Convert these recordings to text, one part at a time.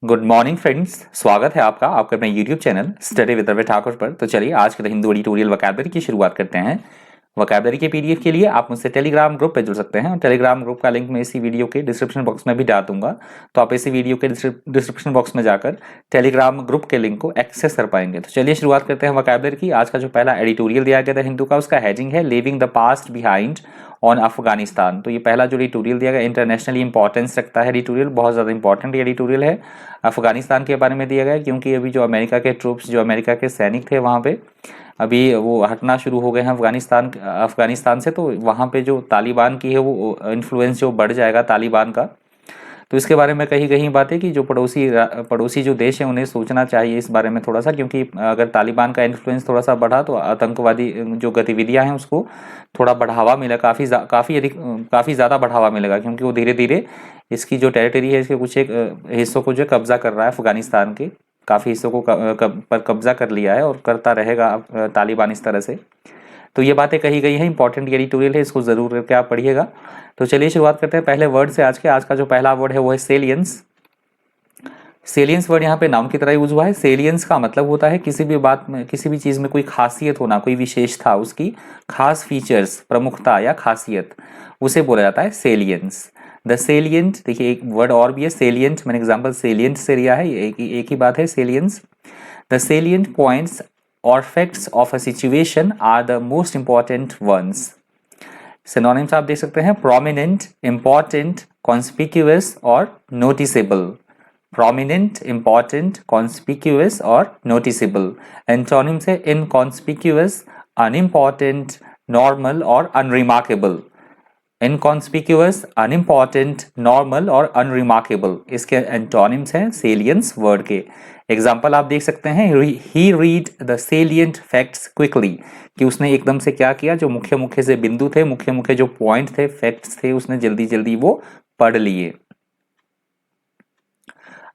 Good morning friends, स्वागत है आपका अपने YouTube channel study with Ravi Thakur पर। तो चलिए आज के हिंदू एडिटोरियल वोकैबुलरी की शुरुआत करते हैं। वोकैबुलरी के पीडीएफ के लिए आप मुझसे टेलीग्राम ग्रुप पे जुड़ सकते हैं और टेलीग्राम ग्रुप का लिंक मैं इसी वीडियो के डिस्क्रिप्शन बॉक्स में भी डाल दूंगा। तो आप इसी वीडियो के डिस्क्रिप्शन बॉक्स में जाकर टेलीग्राम ग्रुप के लिंक को एक्सेस कर पाएंगे। तो चलिए शुरुआत करते हैं वोकैबुलरी की। आज का जो पहला एडिटोरियल दिया गया था हिंदू का, उसका हेडिंग है living the past behind on Afghanistan. तो ये पहला जो एडिटोरियल दिया गया इंटरनेशनली इंपॉर्टेंस रखता है। एडिटोरियल बहुत ज़्यादा इंपॉर्टेंट एडिटोरियल है, अफगानिस्तान के बारे में दिया गया है, क्योंकि अभी जो अमेरिका के ट्रूप्स, जो अमेरिका के सैनिक थे वहाँ पे अभी वो हटना शुरू हो गए हैं अफगानिस्तान से। तो वहाँ पे जो तालिबान की है वो इन्फ्लुएंस जो बढ़ जाएगा तालिबान का। तो इसके बारे में कही कही बातें कि जो पड़ोसी जो देश है उन्हें सोचना चाहिए इस बारे में थोड़ा सा, क्योंकि अगर तालिबान का इन्फ्लुएंस थोड़ा सा बढ़ा तो आतंकवादी जो गतिविधियां हैं उसको थोड़ा बढ़ावा मिला, काफ़ी ज़्यादा बढ़ावा मिलेगा, क्योंकि वो धीरे धीरे इसकी जो टेरिटरी है इसके कुछ एक हिस्सों को जो कब्जा कर रहा है, अफगानिस्तान के काफ़ी हिस्सों को पर कब्जा कर लिया है और करता रहेगा तालिबान इस तरह से। तो ये बातें कही गई हैं, इंपॉर्टेंट एडिटोरियल है, इसको जरूर करके आप पढ़िएगा। तो चलिए शुरुआत करते हैं पहले वर्ड से। आज का जो पहला वर्ड है वो है सेलियंस। सेलियंस वर्ड यहाँ पे नाउन की तरह यूज हुआ है। सेलियंस का मतलब होता है किसी भी बात में, किसी भी चीज में कोई खासियत होना, कोई विशेषता, उसकी खास फीचर्स, प्रमुखता या खासियत, उसे बोला जाता है सेलियंस। द सेलियंट, देखिए एक वर्ड और भी है सेलियंट, मैंने एग्जांपल सेलियंट से लिया है, एक ही बात है salience. The salient points or facts of a situation are the most important ones. Synonyms आप देख सकते हैं prominent, important, conspicuous और noticeable. Prominent, important, conspicuous और noticeable. Antonyms है inconspicuous, unimportant, normal और unremarkable. इनकॉन्स्पिक्यूअस, अनइम्पॉर्टेंट, नॉर्मल और unremarkable, इसके एंटोनिम्स हैं सेलियंस वर्ड के। एग्जाम्पल आप देख सकते हैं, he read the salient facts quickly, कि उसने एकदम से क्या किया, जो मुख्य मुख्य से बिंदु थे, मुख्य मुख्य जो पॉइंट थे, फैक्ट्स थे, उसने जल्दी जल्दी वो पढ़ लिए।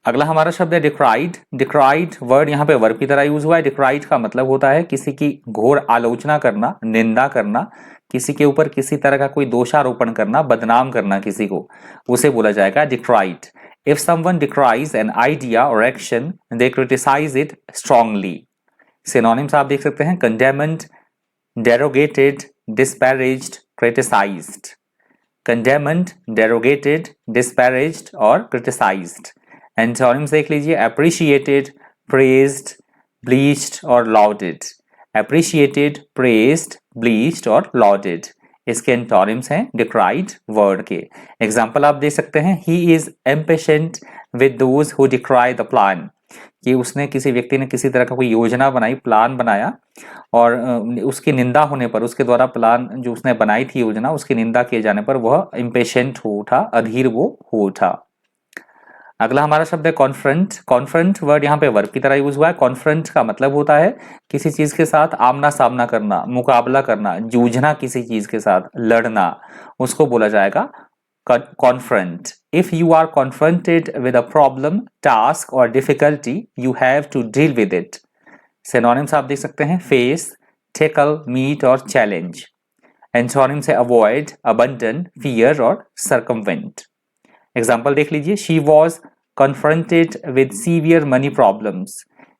अगला हमारा शब्द है डिक्राइड। डिक्राइड वर्ड यहाँ पे वर्ब की तरह यूज हुआ है। डिक्राइड का मतलब होता है किसी की घोर आलोचना करना, निंदा करना, किसी के ऊपर किसी तरह का कोई दोषारोपण करना, बदनाम करना किसी को, उसे बोला जाएगा decried. If someone decries an idea और action they criticise it strongly. Synonyms आप देख सकते हैं condemned, derogated, disparaged, criticised. Condemned, derogated, disparaged और क्रिटिसाइज्ड। एंटोनिम्स देख लीजिए, अप्रिशिएटेड, प्रेज्ड, ब्लीच्ड और लॉडेड। अप्रिशिएटेड, प्रेज्ड, ब्लीच्ड और लॉडेड, इसके एंटोनिम्स हैं डिक्राइड वर्ड के। एग्जाम्पल आप दे सकते हैं, he is impatient with those who decry the plan, कि उसने, किसी व्यक्ति ने किसी तरह का कोई योजना बनाई, प्लान बनाया, और उसकी निंदा होने पर, उसके द्वारा प्लान जो उसने बनाई थी योजना, उसकी निंदा किए जाने पर वह इम्पेशेंट हो उठा, अधीर वो हो उठा। अगला हमारा शब्द है कॉन्फ्रंट। कॉन्फ्रंट वर्ड यहाँ पे वर्ब की तरह यूज हुआ है। कॉन्फ्रंट का मतलब होता है किसी चीज के साथ आमना सामना करना, मुकाबला करना, जूझना, किसी चीज के साथ लड़ना, उसको बोला जाएगा confront. If you are confronted with a problem, task और difficulty, you have to deal with it. Synonyms आप देख सकते हैं, फेस, टेकल, मीट और चैलेंज। एंटोनिम्स है अवॉइड, अबंडन, फियर और सर्कमवेंट। एग्जाम्पल देख लीजिए, she was confronted with severe money problems,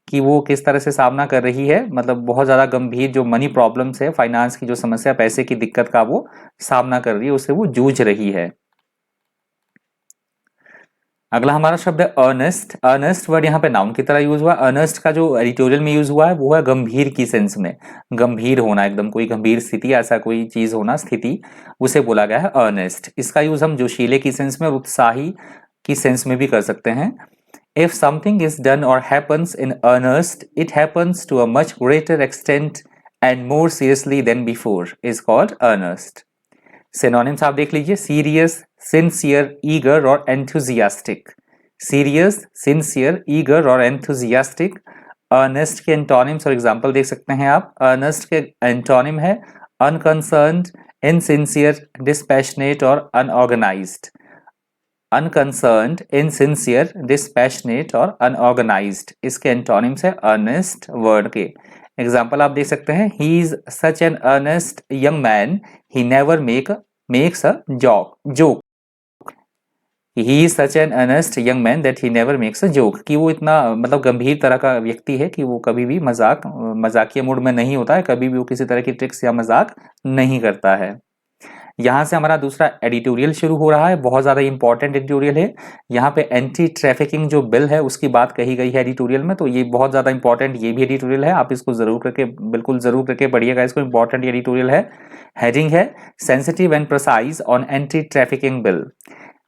कि वो किस तरह से सामना कर रही है, मतलब बहुत ज्यादा गंभीर जो मनी प्रॉब्लम्स है, फाइनेंस की जो समस्या, पैसे की दिक्कत का वो सामना कर रही है, उससे वो जूझ रही है। अगला हमारा शब्द है अर्नेस्ट। अर्नेस्ट वर्ड यहाँ पे नाउन की तरह यूज हुआ। अर्नेस्ट का जो एडिटोरियल में यूज हुआ है वो है गंभीर की सेंस में, गंभीर होना, एकदम कोई गंभीर स्थिति, ऐसा कोई चीज होना, स्थिति, उसे बोला गया है अर्नेस्ट। इसका यूज हम जोशीले की सेंस में और उत्साही की सेंस में भी कर सकते हैं। If something is done or happens in earnest, it happens to a much greater extent and more seriously than before, is called earnest. Synonyms आप देख लीजिए, सीरियस, सिंसियर, ईगर और एंथुजियास्टिक। सीरियस, सिंसियर, ईगर और enthusiastic. Earnest के antonyms और example देख सकते हैं आप। अर्नेस्ट के एंटोनिम है अनकंसर्न्ड, इनसिंसियर, डिस्पैशनेट और अनऑर्गेनाइज्ड। अनकंसर्न्ड, इनसिंसियर, डिस्पैशनेट और अनऑर्गेनाइज्ड, इसके एंटोनिम्स है अर्नेस्ट वर्ड के। एग्जाम्पल आप देख सकते हैं, he is such an earnest young man, he never makes a joke. He is such an earnest young man that he never makes a joke, कि वो इतना मतलब गंभीर तरह का व्यक्ति है कि वो कभी भी मजाकिया मूड में नहीं होता है, कभी भी वो किसी तरह की ट्रिक्स या मजाक नहीं करता है। यहाँ से हमारा दूसरा एडिटोरियल शुरू हो रहा है, बहुत ज़्यादा इंपॉर्टेंट एडिटोरियल है। यहाँ पे एंटी ट्रैफिकिंग जो बिल है उसकी बात कही गई है एडिटोरियल में, तो ये बहुत ज़्यादा इंपॉर्टेंट ये भी एडिटोरियल है, आप इसको जरूर करके बिल्कुल जरूर करके पढ़िएगा, इसको इंपॉर्टेंट एडिटोरियल है। हेडिंग है sensitive and precise on anti trafficking bill.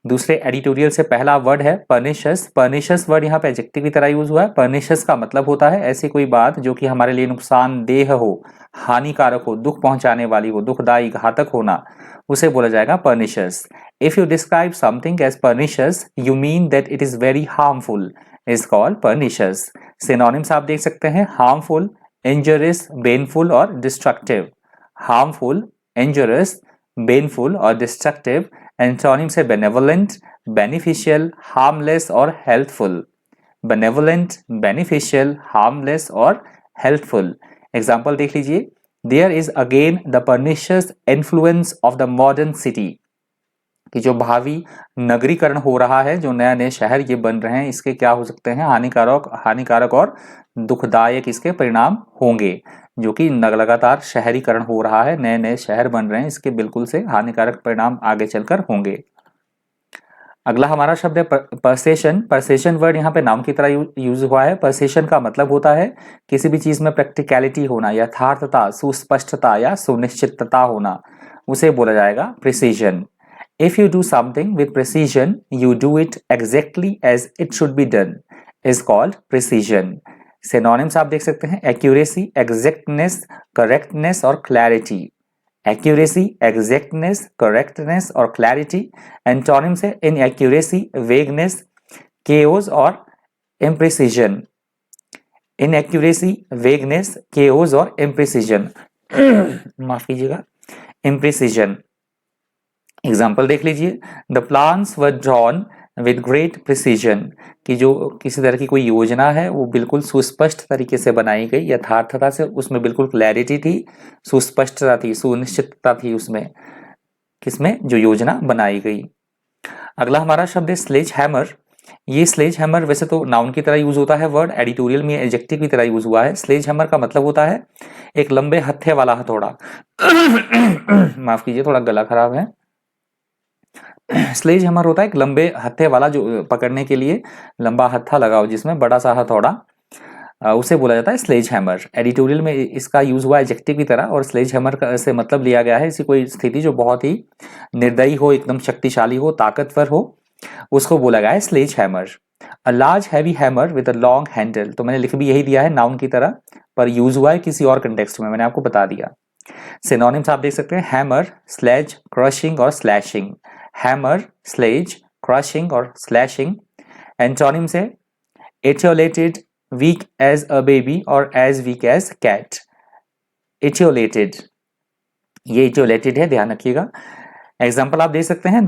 दूसरे एडिटोरियल से पहला वर्ड है पर्निशस। पर्निशस वर्ड यहाँ पे एडजेक्टिव की तरह यूज हुआ है। पर्निशस का मतलब होता है ऐसी कोई बात जो कि हमारे लिए नुकसानदेह हो, हानिकारक हो, दुख पहुंचाने वाली हो, दुखदायी, घातक होना, उसे बोला जाएगा pernicious. If you describe something as pernicious you mean that it is very harmful, is called pernicious. Synonyms आप देख सकते हैं, हार्मफुल, इंजurious, पेनफुल और डिस्ट्रक्टिव। हार्मफुल, इंजurious, पेनफुल और डिस्ट्रक्टिव। एंटोनिम से बेनेवोलेंट, बेनिफिशियल, हार्मलेस और हेल्पफुल। बेनेवोलेंट, बेनिफिशियल, हार्मलेस और helpful. Example देख लीजिए, there is again the pernicious influence of the modern city, कि जो भावी नगरीकरण हो रहा है, जो नए नए शहर ये बन रहे हैं, इसके क्या हो सकते हैं, हानिकारक और दुखदायक इसके परिणाम होंगे। जो कि लगातार शहरीकरण हो रहा है, नए नए शहर बन रहे हैं, इसके बिल्कुल से हानिकारक परिणाम आगे चलकर होंगे। अगला हमारा शब्द है परसेशन। परसेशन वर्ड यहाँ पे नाउन की तरह यूज हुआ है। परसेशन का मतलब होता है किसी भी चीज में प्रैक्टिकलिटी होना, यथार्थता, सुस्पष्टता या सुनिश्चितता होना, उसे बोला जाएगा precision. If you do something with precision you do it exactly as it should be done, is called precision. Synonyms आप देख सकते हैं, एक्यूरेसी, एग्जैक्टनेस, करेक्टनेस और क्लैरिटी। एक्यूरेसी, एग्जैक्टनेस, करेक्टनेस और क्लैरिटी। एंटोनिम से इनएक्यूरेसी, वेगनेस, केओस और imprecision. Inaccuracy, vagueness, chaos और इम्प्रिसिजन माफ कीजिएगा, इम्प्रिसिजन। एग्जाम्पल देख लीजिए, the plans were drawn with great precision, कि जो किसी तरह की कोई योजना है वो बिल्कुल सुस्पष्ट तरीके से बनाई गई, यथार्थता से, उसमें बिल्कुल क्लैरिटी थी, सुस्पष्टता थी, सुनिश्चितता थी उसमें, किसमें, जो योजना बनाई गई। अगला हमारा शब्द है स्लेज हैमर। ये स्लेज हैमर वैसे तो नाउन की तरह यूज होता है वर्ड, एडिटोरियल में एडजेक्टिव की तरह यूज हुआ है। स्लेज हैमर का मतलब होता है एक लंबे हत्थे वाला हथौड़ा माफ कीजिए, थोड़ा गला खराब है। स्लेज हैमर होता है एक लंबे हत्थे वाला, जो पकड़ने के लिए लंबा हत्था लगा हो जिसमें बड़ा सा हथौड़ा, उसे बोला जाता है स्लेज हैमर। एडिटोरियल में इसका यूज हुआ एडजेक्टिव की तरह, और स्लेज हैमर से मतलब लिया गया है ऐसी कोई स्थिति जो बहुत ही निर्दयी हो, एकदम शक्तिशाली हो, ताकतवर हो, उसको बोला गया है sledge hammer. A large heavy hammer with a long handle, तो मैंने लिख भी यही दिया है नाउन की तरह, पर यूज हुआ है किसी और कंटेक्स्ट में, मैंने आपको बता दिया। सिनोनिम्स आप देख सकते हैं, हैमर, स्लेज, क्रशिंग और स्लैशिंग। हैमर, स्लेज, क्रशिंग और स्लैशिंग। एंटोनिम से एटियोलेटेड, वीक एज अ बेबी और एज वीक एज कैट। एटियोलेटेड, ये एटियोलेटेड है, ध्यान रखिएगा। एग्जाम्पल आप दे सकते हैं,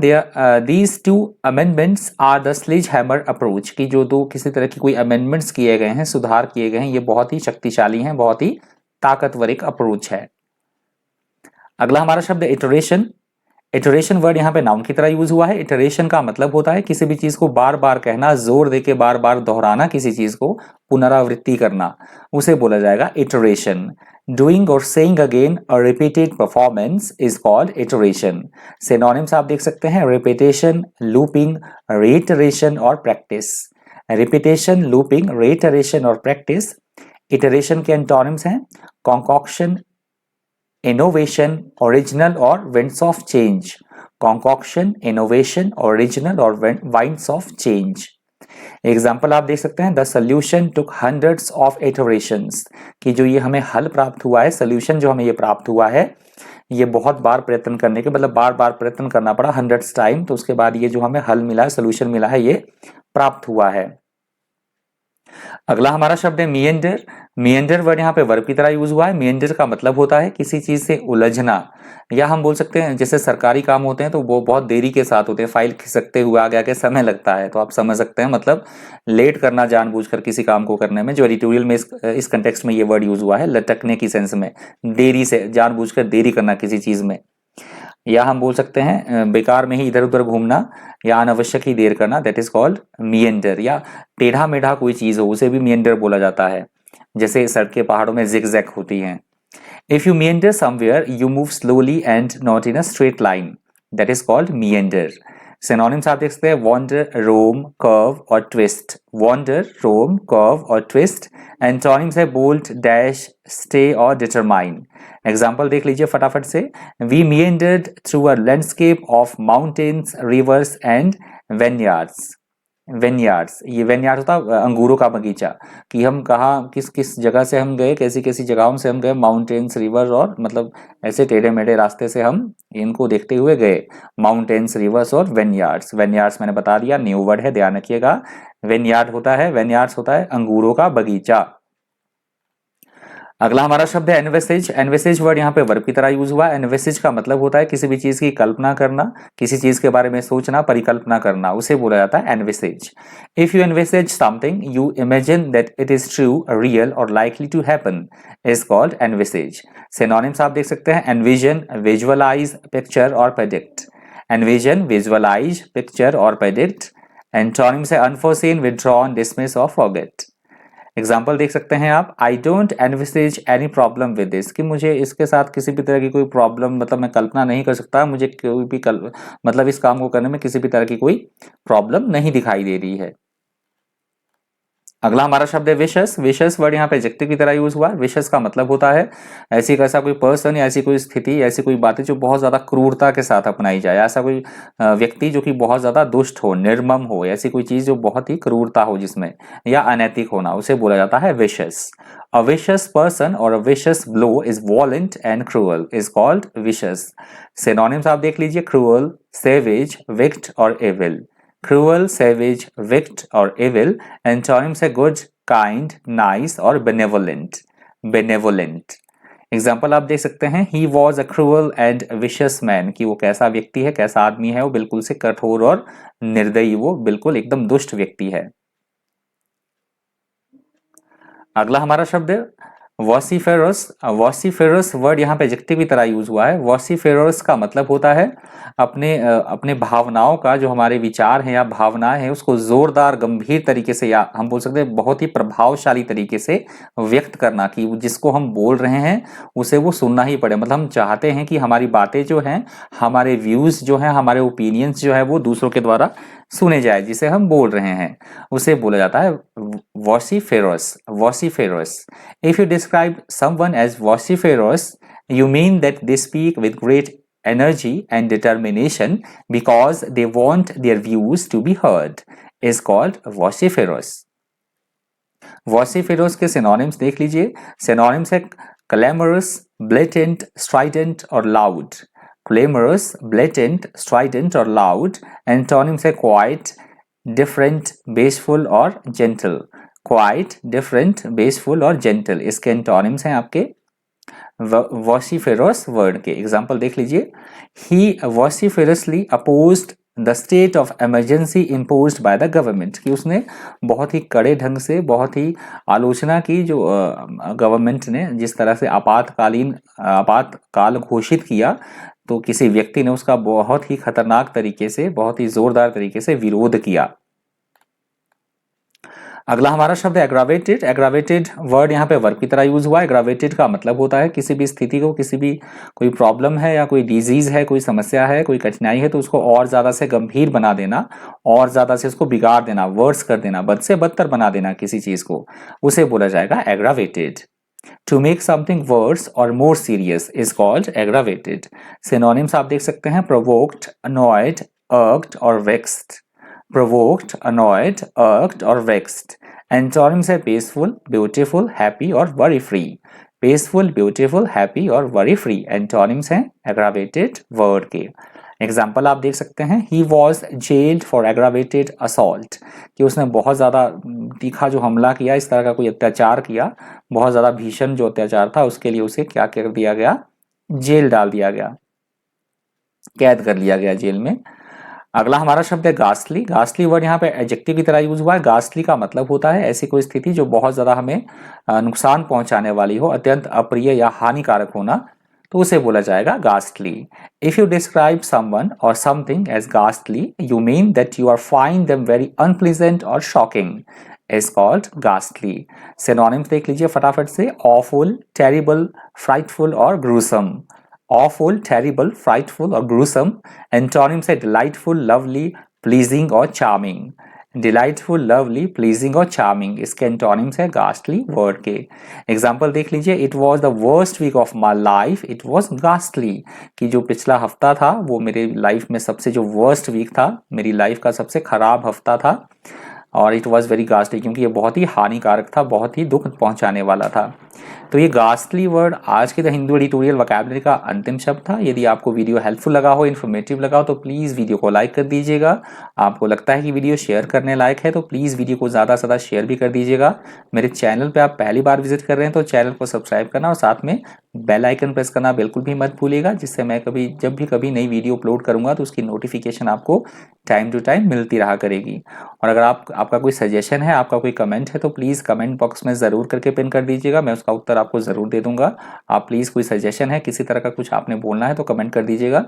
these two amendments are the sledge hammer approach, की जो दो किसी तरह की कोई अमेंडमेंट्स किए गए हैं, सुधार किए गए हैं, ये बहुत ही शक्तिशाली हैं, बहुत ही ताकतवर एक अप्रोच है। अगला हमारा शब्द है इटरेशन। इटरेशन वर्ड यहाँ पे नाउन की तरह यूज हुआ है। इटरेशन का मतलब होता है किसी भी चीज को बार बार कहना, जोर देके बार बार दोहराना, किसी चीज को पुनरावृत्ति करना, उसे बोला जाएगा इटरेशन। डूइंग और saying again a repeated performance is called iteration. Synonyms आप देख सकते हैं, रिपीटेशन, लूपिंग, रेटरेशन और प्रैक्टिस। रिपीटेशन, लूपिंग, रेटरेशन और प्रैक्टिस। इटरेशन के एंटोनिम्स हैं कॉन्कॉक्शन, इनोवेशन, ओरिजिनल और winds of change. Concoction, innovation, original और विंड्स ऑफ चेंज। एग्जाम्पल आप देख सकते हैं, the solution took hundreds of iterations, कि जो ये हमें हल प्राप्त हुआ है, सोल्यूशन जो हमें ये प्राप्त हुआ है, ये बहुत बार प्रयत्न करने के, मतलब बार बार प्रयत्न करना पड़ा, हंड्रेड्स टाइम, तो उसके बाद ये जो हमें हल मिला है, सोल्यूशन मिला है, ये प्राप्त हुआ है। अगला हमारा शब्द है मिएंडर। मिएंडर वर्ड यहाँ पे वर्ब की तरह यूज हुआ है। मिएंडर का मतलब होता है किसी चीज से उलझना, या हम बोल सकते हैं जैसे सरकारी काम होते हैं तो वो बहुत देरी के साथ होते हैं, फाइल खिसकते हुए आगे आके समय लगता है, तो आप समझ सकते हैं, मतलब लेट करना जानबूझकर किसी काम को करने में। जो एडिटोरियल में इस कंटेक्स्ट में ये वर्ड यूज हुआ है, लटकने की सेंस में, देरी से, जानबूझकर देरी करना किसी चीज में। या हम बोल सकते हैं बेकार में ही इधर उधर घूमना या अनावश्यक ही देर करना, दैट इज कॉल्ड मिएंडर। या टेढ़ा मेढ़ा कोई चीज हो उसे भी मिएंडर बोला जाता है, जैसे सड़कें पहाड़ों में जिगजैग होती हैं। If you meander somewhere you move slowly and not in a straight line, that is called meander। Synonyms आप देख सकते हैं wander, roam, curve और twist। wander, roam, curve और twist। एंटोनिम्स है bolt, dash, stay और determine। एग्जाम्पल देख लीजिए फटाफट से। we meandered through a landscape of mountains, rivers and vineyards। वेनयार्ड्स, ये वेनयार्ड होता है अंगूरों का बगीचा, कि हम कहाँ किस किस जगह से हम गए, कैसी कैसी जगहों से हम गए, माउंटेन्स, रिवर और मतलब ऐसे टेढ़े मेढ़े रास्ते से हम इनको देखते हुए गए। माउंटेन्स, रिवर्स और वेनयार्ड्स। वेनयार्ड्स मैंने बता दिया, न्यू वर्ड है, ध्यान रखिएगा। वेनयार्ड्स होता है अंगूरों का बगीचा। अगला हमारा शब्द है एनवेसेज। एनवेसेज वर्ड यहाँ पे वर्ब की तरह यूज हुआ है। एनवेसेज का मतलब होता है किसी भी चीज की कल्पना करना, किसी चीज के बारे में सोचना, परिकल्पना करना, उसे बोला जाता है envisage. If you envisage something you imagine that it is true, real और likely to happen is called envisage. Synonyms आप देख सकते हैं एनविजन, विजुअलाइज, पिक्चर और प्रेडिक्ट। एनविजन, विजुअलाइज, पिक्चर और प्रेडिक्ट। एंटोनिम्स है अनफोर्सीन, विथड्रॉन, डिसमिस और forget. Example देख सकते हैं आप, I don't envisage any problem with this, कि मुझे इसके साथ किसी भी तरह की कोई प्रॉब्लम, मतलब मैं कल्पना नहीं कर सकता, मुझे कोई भी मतलब इस काम को करने में किसी भी तरह की कोई प्रॉब्लम नहीं दिखाई दे रही है। अगला हमारा शब्द है विशस। विशस वर्ड यहाँ पे एडजेक्टिव की तरह यूज हुआ है। विशस का मतलब होता है ऐसी ऐसा कोई पर्सन या ऐसी कोई स्थिति, ऐसी कोई बातें जो बहुत ज्यादा क्रूरता के साथ अपनाई जाए, ऐसा कोई व्यक्ति जो कि बहुत ज्यादा दुष्ट हो, निर्मम हो, ऐसी कोई चीज जो बहुत ही क्रूरता हो जिसमें, या अनैतिक होना, उसे बोला जाता है विशस। अ विशस पर्सन और a vicious blow is violent and cruel is called vicious. Synonyms आप देख लीजिए, क्रूअल, सेवेज, विक्ट और एविल। क्रूअल, सेवेज, विक्ट और एविल। एंटोनिम्स है गुड, काइंड, नाइस और बेनेवोलेंट। बेनेवोलेंट। एग्जाम्पल आप देख सकते हैं, he was a cruel and vicious man, कि वो कैसा व्यक्ति है, कैसा आदमी है, वो बिल्कुल से कठोर और निर्दयी, वो बिल्कुल एकदम दुष्ट व्यक्ति है। अगला हमारा शब्द है वॉसिफेरस। वॉसिफेरस वर्ड यहाँ पे एडजेक्टिव की तरह यूज हुआ है। वॉसिफेरस का मतलब होता है अपने भावनाओं का, जो हमारे विचार हैं या भावनाएं हैं, उसको जोरदार, गंभीर तरीके से, या हम बोल सकते हैं बहुत ही प्रभावशाली तरीके से व्यक्त करना, कि जिसको हम बोल रहे हैं उसे वो सुनना ही पड़े। मतलब हम चाहते हैं कि हमारी बातें जो हैं, हमारे व्यूज जो हैं, हमारे ओपिनियंस जो है वो दूसरों के द्वारा सुने जाए, जिसे हम बोल रहे हैं, उसे बोला जाता है वॉसिफेरस। वॉसिफेरस। If you describe someone as vociferous, you mean that they speak with great energy and determination because they want their views to be heard, is called vociferous। vociferous के synonyms देख लीजिए। synonyms है clamorous, blatant, strident और loud। clamorous, blatant, strident और loud। antonyms है quiet, different, baseful और gentle। Quite, different, बेसफुल और gentle, इसके एंटोनिम्स हैं आपके वॉसिफेरस वर्ड के। एग्जांपल देख लीजिए, he vociferously opposed the state of emergency imposed by the government, कि उसने बहुत ही कड़े ढंग से, बहुत ही आलोचना की जो गवर्नमेंट ने जिस तरह से आपातकाल घोषित किया, तो किसी व्यक्ति ने उसका बहुत ही खतरनाक तरीके से, बहुत ही जोरदार तरीके से विरोध किया। अगला हमारा शब्द है एग्रावेटेड। एग्रावेटेड वर्ड यहाँ पे वर्ब की तरह यूज हुआ है। एग्रावेटेड का मतलब होता है किसी भी स्थिति को, किसी भी कोई प्रॉब्लम है या कोई डिजीज है, कोई समस्या है, कोई कठिनाई है, तो उसको और ज्यादा से गंभीर बना देना, और ज्यादा से उसको बिगाड़ देना, वर्स कर देना, बद से बदतर बना देना किसी चीज को, उसे बोला जाएगा aggravated. To make something worse or more serious is called aggravated। Synonyms आप देख सकते हैं provoked, annoyed, irked और vexed। Provoked, annoyed, irked और vexed। Antonyms है peaceful, beautiful, happy और worry free। Peaceful, beautiful, happy और worry free। Antonyms हैं aggravated word के। एग्जाम्पल आप देख सकते हैं, he was gelled for aggravated assault, कि उसने बहुत ज़्यादा तीखा जो हमला किया, इस तरह का कोई अत्याचार किया, बहुत ज़्यादा भीषण जो अत्याचार था, उसके लिए उसे क्या कर दिया गया, जेल डाल दिया गया, कैद कर लिया गया जेल में। अगला हमारा शब्द है गास्टली। गास्टली वर्ड यहाँ पे एडजेक्टिव की तरह यूज हुआ है। गास्टली का मतलब होता है ऐसी कोई स्थिति जो बहुत ज़्यादा हमें नुकसान पहुंचाने वाली हो, अत्यंत अप्रिय या हानिकारक होना, तो उसे बोला जाएगा ghastly. If you describe someone or something as ghastly, you mean that you are find them very unpleasant or shocking. Is called ghastly. Synonyms देख लीजिए फटाफट से, awful, terrible, frightful और gruesome. Awful, terrible, frightful और gruesome. Antonyms है delightful, lovely, pleasing और charming. Delightful, lovely, pleasing और charming इसके एंटोनिम्स है गास्टली वर्ड के. एग्जाम्पल देख लीजिए, it was the worst week of my life, it was ghastly. कि जो पिछला हफ्ता था वो मेरे लाइफ में सबसे जो वर्स्ट वीक था, मेरी लाइफ का सबसे खराब हफ्ता था. और इट वॉज वेरी गास्टली क्योंकि ये बहुत ही हानिकारक था, बहुत ही दुख पहुंचाने वाला था. तो ये गास्टली वर्ड आज के द हिंदू एडिटोरियल वोकैबुलरी का अंतिम शब्द था. यदि आपको वीडियो हेल्पफुल लगा हो, इन्फॉर्मेटिव लगा हो तो प्लीज़ वीडियो को लाइक कर दीजिएगा. आपको लगता है कि वीडियो शेयर करने लायक है तो प्लीज़ वीडियो को ज़्यादा से ज़्यादा शेयर भी कर दीजिएगा. मेरे चैनल पर आप पहली बार विजिट कर रहे हैं तो चैनल को सब्सक्राइब करना और साथ में बेल आइकन प्रेस करना बिल्कुल भी मत भूलिएगा, जिससे मैं जब भी कभी नई वीडियो अपलोड करूंगा तो उसकी नोटिफिकेशन आपको टाइम टू टाइम मिलती रहा करेगी. और अगर आपका कोई सजेशन है, आपका कोई कमेंट है तो प्लीज़ कमेंट बॉक्स में ज़रूर करके पिन कर दीजिएगा, मैं उसका उत्तर आपको ज़रूर दे दूंगा. आप प्लीज़ कोई सजेशन है, किसी तरह का कुछ आपने बोलना है तो कमेंट कर दीजिएगा.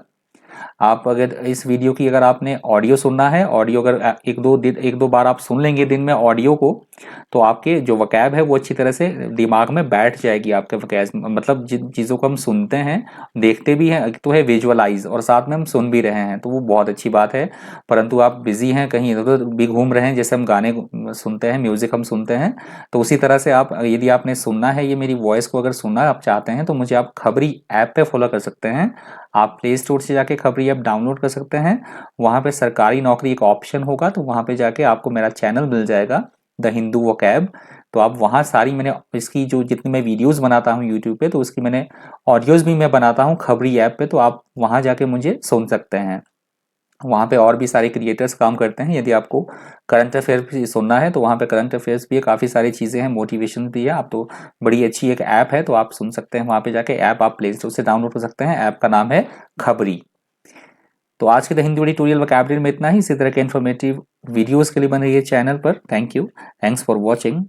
आप अगर इस वीडियो की अगर आपने ऑडियो सुनना है, ऑडियो अगर एक दो बार आप सुन लेंगे दिन में ऑडियो को, तो आपके जो वकैब है वो अच्छी तरह से दिमाग में बैठ जाएगी. आपके वकैब मतलब जिन चीज़ों को हम सुनते हैं, देखते भी हैं, तो है विजुअलाइज और साथ में हम सुन भी रहे हैं, तो वो बहुत अच्छी बात है. परंतु आप बिजी हैं, कहीं इधर उधर भी घूम रहे हैं, जैसे हम गाने सुनते हैं, म्यूजिक हम सुनते हैं, तो उसी तरह से आप यदि आपने सुनना है, ये मेरी वॉइस को अगर सुनना आप चाहते हैं तो मुझे आप खबरी ऐप पे फॉलो कर सकते हैं. आप प्ले स्टोर से जाके खबरी ऐप डाउनलोड कर सकते हैं. वहाँ पे सरकारी नौकरी एक ऑप्शन होगा, तो वहाँ पे जाके आपको मेरा चैनल मिल जाएगा द हिंदू वोकैब. तो आप वहाँ सारी मैंने इसकी जो जितनी मैं वीडियोस बनाता हूँ यूट्यूब पे, तो उसकी मैंने ऑडियोज भी मैं बनाता हूँ खबरी ऐप पे, तो आप वहाँ जाके मुझे सुन सकते हैं. वहाँ पे और भी सारे क्रिएटर्स काम करते हैं. यदि आपको करंट अफेयर्स भी सुनना है तो वहाँ पे करंट अफेयर्स भी है, काफ़ी सारी चीज़ें हैं, मोटिवेशन भी है. आप तो बड़ी अच्छी एक ऐप है, तो आप सुन सकते हैं वहाँ पे जाके. ऐप आप प्ले स्टोर से डाउनलोड कर सकते हैं. ऐप का नाम है खबरी. तो आज के द हिंदी एडिटोरियल वोकैबुलरी में इतना ही. इसी तरह के इन्फॉर्मेटिव वीडियोस के लिए बन रही है चैनल पर. Thank you, thanks for watching.